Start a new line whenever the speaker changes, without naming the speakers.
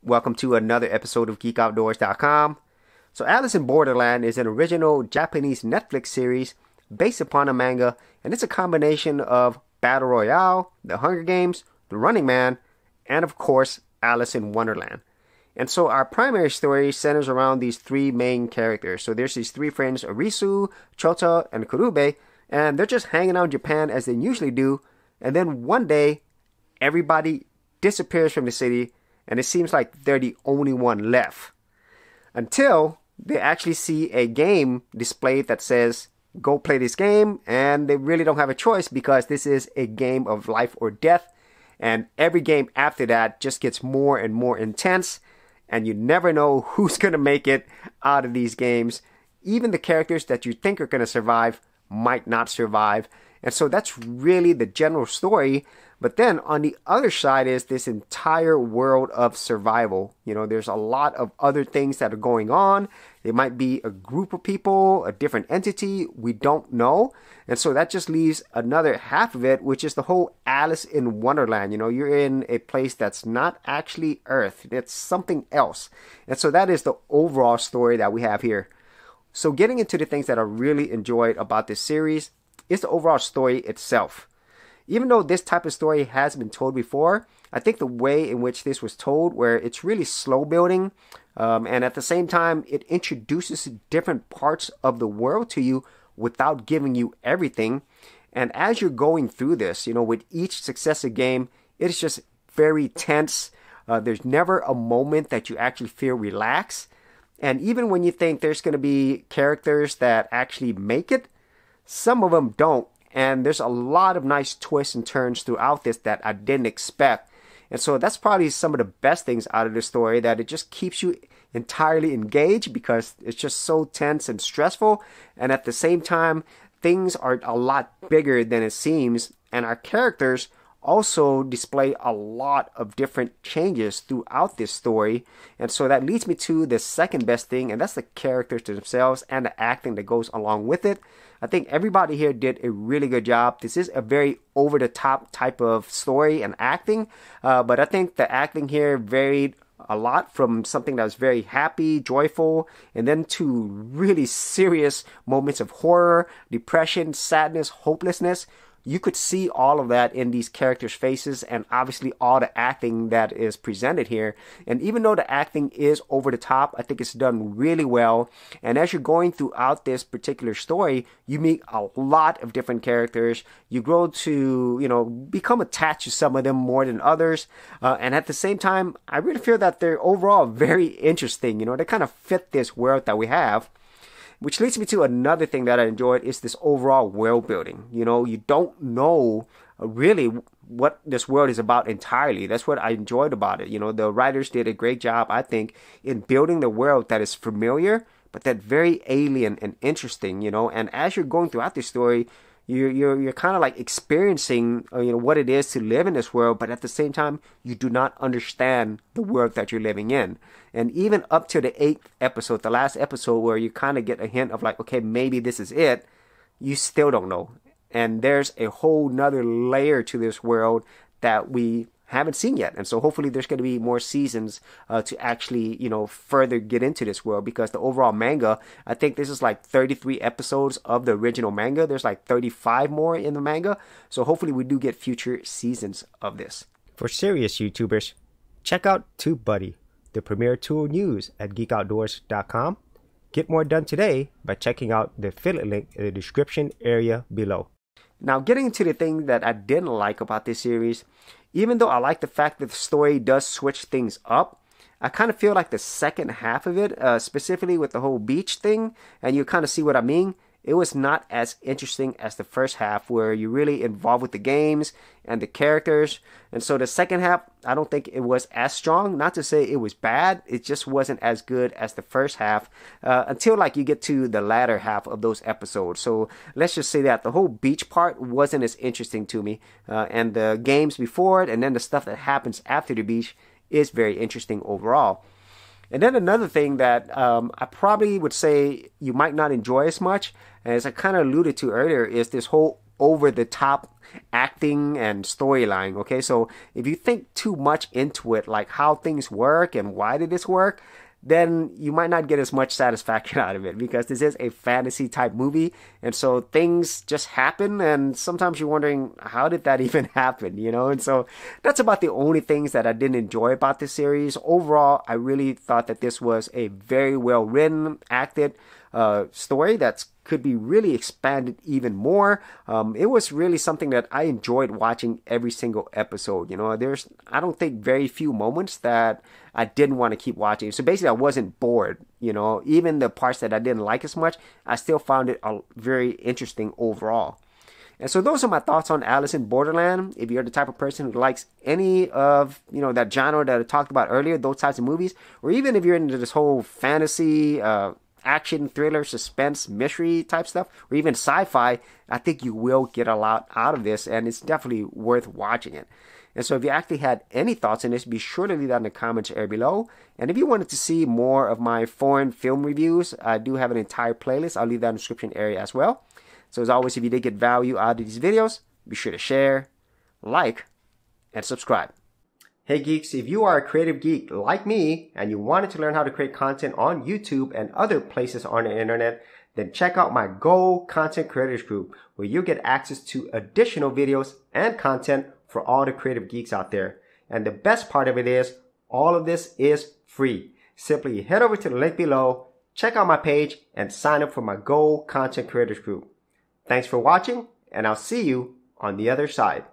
Welcome to another episode of GeekOutdoors.com. So Alice in Borderland is an original Japanese Netflix series based upon a manga, and it's a combination of Battle Royale, The Hunger Games, The Running Man, and of course, Alice in Wonderland. And so our primary story centers around these three main characters. So there's these three friends, Arisu, Chota, and Kurube, and they're just hanging out in Japan as they usually do. And then one day, everybody disappears from the city, and it seems like they're the only one left. Until they actually see a game displayed that says, go play this game, and they really don't have a choice because this is a game of life or death. And every game after that just gets more and more intense, and you never know who's going to make it out of these games. Even the characters that you think are going to survive might not survive. And so that's really the general story. But then on the other side is this entire world of survival. You know, there's a lot of other things that are going on. It might be a group of people, a different entity. We don't know. And so that just leaves another half of it, which is the whole Alice in Wonderland. You know, you're in a place that's not actually Earth. It's something else. And so that is the overall story that we have here. So getting into the things that I really enjoyed about this series is the overall story itself. Even though this type of story has been told before, I think the way in which this was told, where it's really slow building, and at the same time, it introduces different parts of the world to you without giving you everything. And as you're going through this, you know, with each successive game, it's just very tense. There's never a moment that you actually feel relaxed. And even when you think there's going to be characters that actually make it, some of them don't. And there's a lot of nice twists and turns throughout this that I didn't expect. And so that's probably some of the best things out of the story, that it just keeps you entirely engaged because it's just so tense and stressful. And at the same time, things are a lot bigger than it seems. And our characters also display a lot of different changes throughout this story. And so that leads me to the second best thing, and that's the characters themselves and the acting that goes along with it. I think everybody here did a really good job. This is a very over-the-top type of story and acting, but I think the acting here varied a lot from something that was very happy, joyful, and then to really serious moments of horror, depression, sadness, hopelessness. You could see all of that in these characters' faces, and obviously all the acting that is presented here. And even though the acting is over the top, I think it's done really well. And as you're going throughout this particular story, you meet a lot of different characters. You grow to, you know, become attached to some of them more than others. And at the same time, I really feel that they're overall very interesting. You know, they kind of fit this world that we have. Which leads me to another thing that I enjoyed is this overall world building. You know, you don't know really what this world is about entirely. That's what I enjoyed about it. You know, the writers did a great job, I think, in building the world that is familiar, but that very alien and interesting, you know. And as you're going throughout this story, you're kind of like experiencing, you know, what it is to live in this world, but at the same time, you do not understand the world that you're living in. And even up to the 8th episode, the last episode, where you kind of get a hint of like, okay, maybe this is it, you still don't know. And there's a whole nother layer to this world that we haven't seen yet. And so hopefully there's going to be more seasons to actually, you know, further get into this world, because the overall manga, I think this is like 33 episodes of the original manga. There's like 35 more in the manga. So hopefully we do get future seasons of this. For serious YouTubers, check out TubeBuddy, the premier tool news at GeekOutdoors.com. Get more done today by checking out the affiliate link in the description area below. Now, getting into the thing that I didn't like about this series, even though I like the fact that the story does switch things up, I kind of feel like the second half of it, specifically with the whole beach thing, and you kind of see what I mean, it was not as interesting as the first half, where you're really involved with the games and the characters. And so the second half, I don't think it was as strong. Not to say it was bad, it just wasn't as good as the first half, until like you get to the latter half of those episodes. So let's just say that the whole beach part wasn't as interesting to me, and the games before it and then the stuff that happens after the beach is very interesting overall. And then another thing that I probably would say you might not enjoy as much, as I kind of alluded to earlier, is this whole over the top acting and storyline. Okay, so if you think too much into it, like how things work and why did this work, then you might not get as much satisfaction out of it, because this is a fantasy type movie, and so things just happen, and sometimes you're wondering, how did that even happen, you know? And so that's about the only things that I didn't enjoy about this series. Overall, I really thought that this was a very well written, acted story that could be really expanded even more. It was really something that I enjoyed watching every single episode. You know, there's, I don't think, very few moments that I didn't want to keep watching. So basically, I wasn't bored. You know, even the parts that I didn't like as much, I still found it very interesting overall. And so those are my thoughts on Alice in Borderland. If you're the type of person who likes any of, you know, that genre that I talked about earlier, those types of movies, or even if you're into this whole fantasy, action, thriller, suspense, mystery type stuff, or even sci-fi, I think you will get a lot out of this, and it's definitely worth watching it. And so if you actually had any thoughts on this, be sure to leave that in the comments area below. And if you wanted to see more of my foreign film reviews, I do have an entire playlist. I'll leave that in the description area as well. So as always, if you did get value out of these videos, be sure to share, like, and subscribe. Hey geeks, if you are a creative geek like me and you wanted to learn how to create content on YouTube and other places on the internet, then check out my Go Content Creators group, where you get access to additional videos and content for all the creative geeks out there. And the best part of it is, all of this is free. Simply head over to the link below, check out my page, and sign up for my Go Content Creators group. Thanks for watching, and I'll see you on the other side.